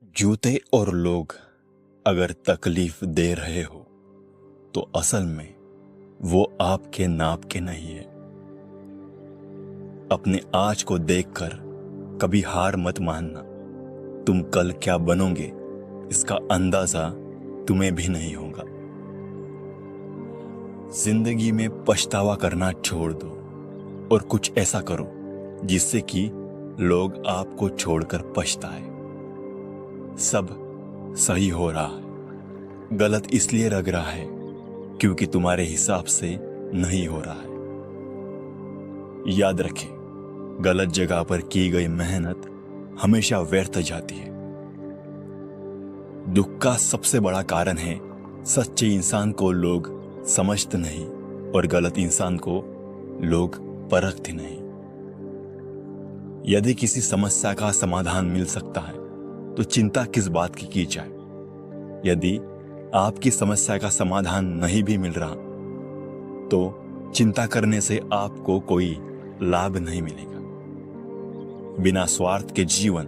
जूते और लोग अगर तकलीफ दे रहे हो तो असल में वो आपके नाप के नहीं है। अपने आज को देखकर कभी हार मत मानना। तुम कल क्या बनोगे इसका अंदाजा तुम्हें भी नहीं होगा। जिंदगी में पछतावा करना छोड़ दो और कुछ ऐसा करो जिससे कि लोग आपको छोड़कर पछताए। सब सही हो रहा है, गलत इसलिए लग रहा है क्योंकि तुम्हारे हिसाब से नहीं हो रहा है। याद रखें, गलत जगह पर की गई मेहनत हमेशा व्यर्थ जाती है। दुख का सबसे बड़ा कारण है सच्चे इंसान को लोग समझते नहीं और गलत इंसान को लोग परखते नहीं। यदि किसी समस्या का समाधान मिल सकता है तो चिंता किस बात की जाए। यदि आपकी समस्या का समाधान नहीं भी मिल रहा तो चिंता करने से आपको कोई लाभ नहीं मिलेगा। बिना स्वार्थ के जीवन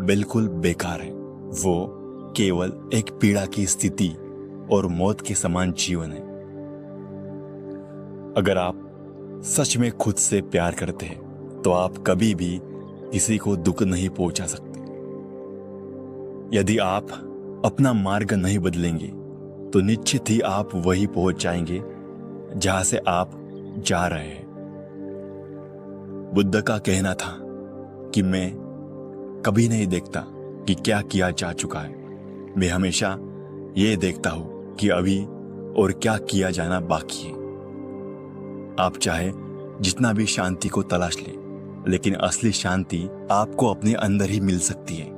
बिल्कुल बेकार है। वो केवल एक पीड़ा की स्थिति और मौत के समान जीवन है। अगर आप सच में खुद से प्यार करते हैं तो आप कभी भी किसी को दुख नहीं पहुंचा सकते। यदि आप अपना मार्ग नहीं बदलेंगे तो निश्चित ही आप वही पहुंच जाएंगे जहां से आप जा रहे हैं। बुद्ध का कहना था कि मैं कभी नहीं देखता कि क्या किया जा चुका है, मैं हमेशा ये देखता हूं कि अभी और क्या किया जाना बाकी है। आप चाहे जितना भी शांति को तलाश ले, लेकिन असली शांति आपको अपने अंदर ही मिल सकती है।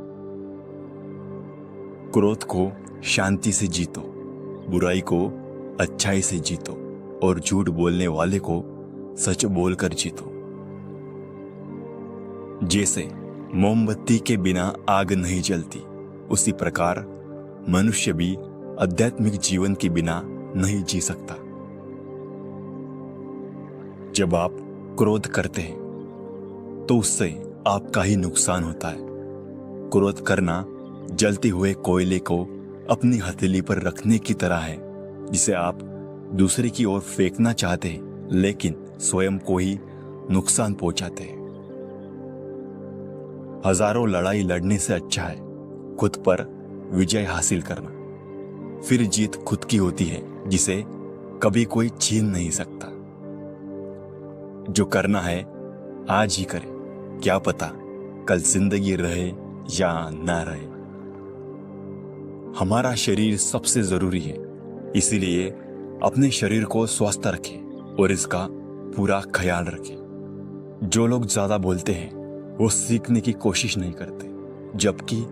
क्रोध को शांति से जीतो, बुराई को अच्छाई से जीतो और झूठ बोलने वाले को सच बोलकर जीतो। जैसे मोमबत्ती के बिना आग नहीं जलती, उसी प्रकार मनुष्य भी आध्यात्मिक जीवन के बिना नहीं जी सकता। जब आप क्रोध करते हैं तो उससे आपका ही नुकसान होता है। क्रोध करना जलते हुए कोयले को अपनी हथेली पर रखने की तरह है, जिसे आप दूसरे की ओर फेंकना चाहते हैं लेकिन स्वयं को ही नुकसान पहुंचाते हैं। हजारों लड़ाई लड़ने से अच्छा है खुद पर विजय हासिल करना। फिर जीत खुद की होती है जिसे कभी कोई छीन नहीं सकता। जो करना है आज ही करें, क्या पता कल जिंदगी रहे या ना रहे। हमारा शरीर सबसे जरूरी है, इसीलिए अपने शरीर को स्वस्थ रखें और इसका पूरा ख्याल रखें। जो लोग ज्यादा बोलते हैं वो सीखने की कोशिश नहीं करते, जबकि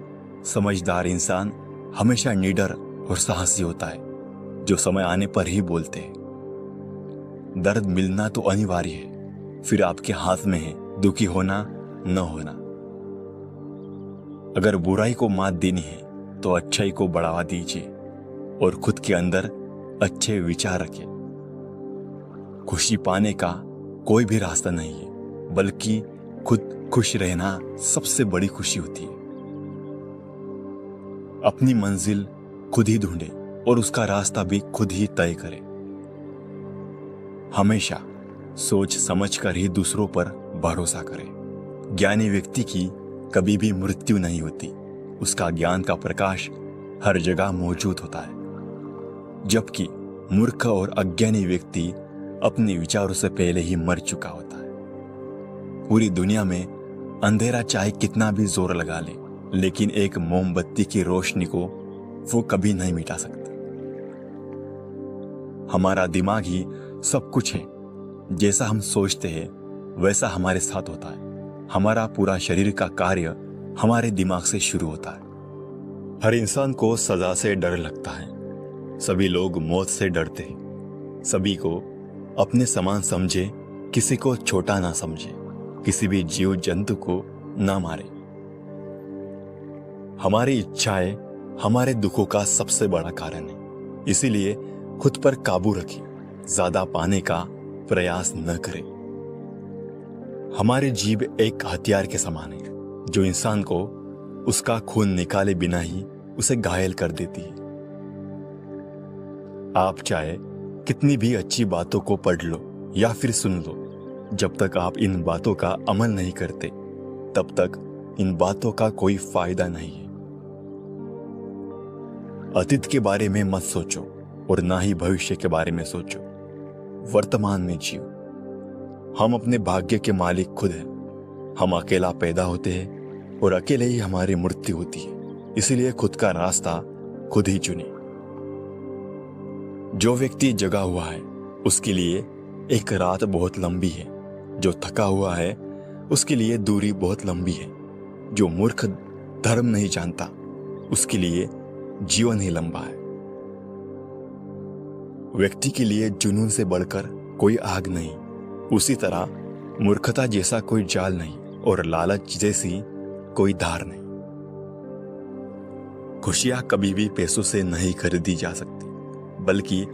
समझदार इंसान हमेशा निडर और साहसी होता है, जो समय आने पर ही बोलते हैं। दर्द मिलना तो अनिवार्य है, फिर आपके हाथ में है दुखी होना न होना। अगर बुराई को मात देनी है तो अच्छाई को बढ़ावा दीजिए और खुद के अंदर अच्छे विचार रखिए। खुशी पाने का कोई भी रास्ता नहीं है, बल्कि खुद खुश रहना सबसे बड़ी खुशी होती है। अपनी मंजिल खुद ही ढूंढे और उसका रास्ता भी खुद ही तय करें। हमेशा सोच समझकर ही दूसरों पर भरोसा करें। ज्ञानी व्यक्ति की कभी भी मृत्यु नहीं होती, उसका ज्ञान का प्रकाश हर जगह मौजूद होता है। जबकि मूर्ख और अज्ञानी व्यक्ति अपने विचारों से पहले ही मर चुका होता है। पूरी दुनिया में अंधेरा चाहे कितना भी जोर लगा ले, लेकिन एक मोमबत्ती की रोशनी को वो कभी नहीं मिटा सकता। हमारा दिमाग ही सब कुछ है, जैसा हम सोचते हैं वैसा हमारे साथ होता है। हमारा पूरा शरीर का कार्य हमारे दिमाग से शुरू होता है। हर इंसान को सजा से डर लगता है, सभी लोग मौत से डरते हैं। सभी को अपने समान समझे, किसी को छोटा ना समझे, किसी भी जीव जंतु को ना मारे। हमारी इच्छाएं हमारे दुखों का सबसे बड़ा कारण है, इसीलिए खुद पर काबू रखें, ज्यादा पाने का प्रयास न करें। हमारी जीभ एक हथियार के समान है जो इंसान को उसका खून निकाले बिना ही उसे घायल कर देती है। आप चाहे कितनी भी अच्छी बातों को पढ़ लो या फिर सुन लो, जब तक आप इन बातों का अमल नहीं करते तब तक इन बातों का कोई फायदा नहीं है। अतीत के बारे में मत सोचो और ना ही भविष्य के बारे में सोचो, वर्तमान में जियो। हम अपने भाग्य के मालिक खुद हैं। हम अकेला पैदा होते हैं और अकेले ही हमारी मृत्यु होती है, इसलिए खुद का रास्ता खुद ही चुने। जो व्यक्ति जगा हुआ है उसके लिए एक रात बहुत लंबी है, जो थका हुआ है उसके लिए दूरी बहुत लंबी है, जो मूर्ख धर्म नहीं जानता उसके लिए जीवन ही लंबा है। व्यक्ति के लिए जुनून से बढ़कर कोई आग नहीं, उसी तरह मूर्खता जैसा कोई जाल नहीं और लालच जैसी कोई धार नहीं। खुशियां कभी भी पैसों से नहीं खरीदी जा सकती, बल्कि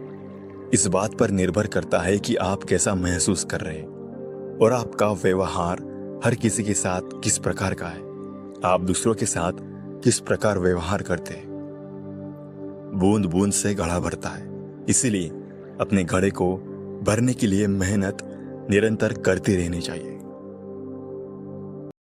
इस बात पर निर्भर करता है कि आप कैसा महसूस कर रहे हैं और आपका व्यवहार हर किसी के साथ किस प्रकार का है। आप दूसरों के साथ किस प्रकार व्यवहार करते हैं। बूंद बूंद से घड़ा भरता है, इसीलिए अपने घड़े को भरने के लिए मेहनत निरंतर करती रहनी चाहिए।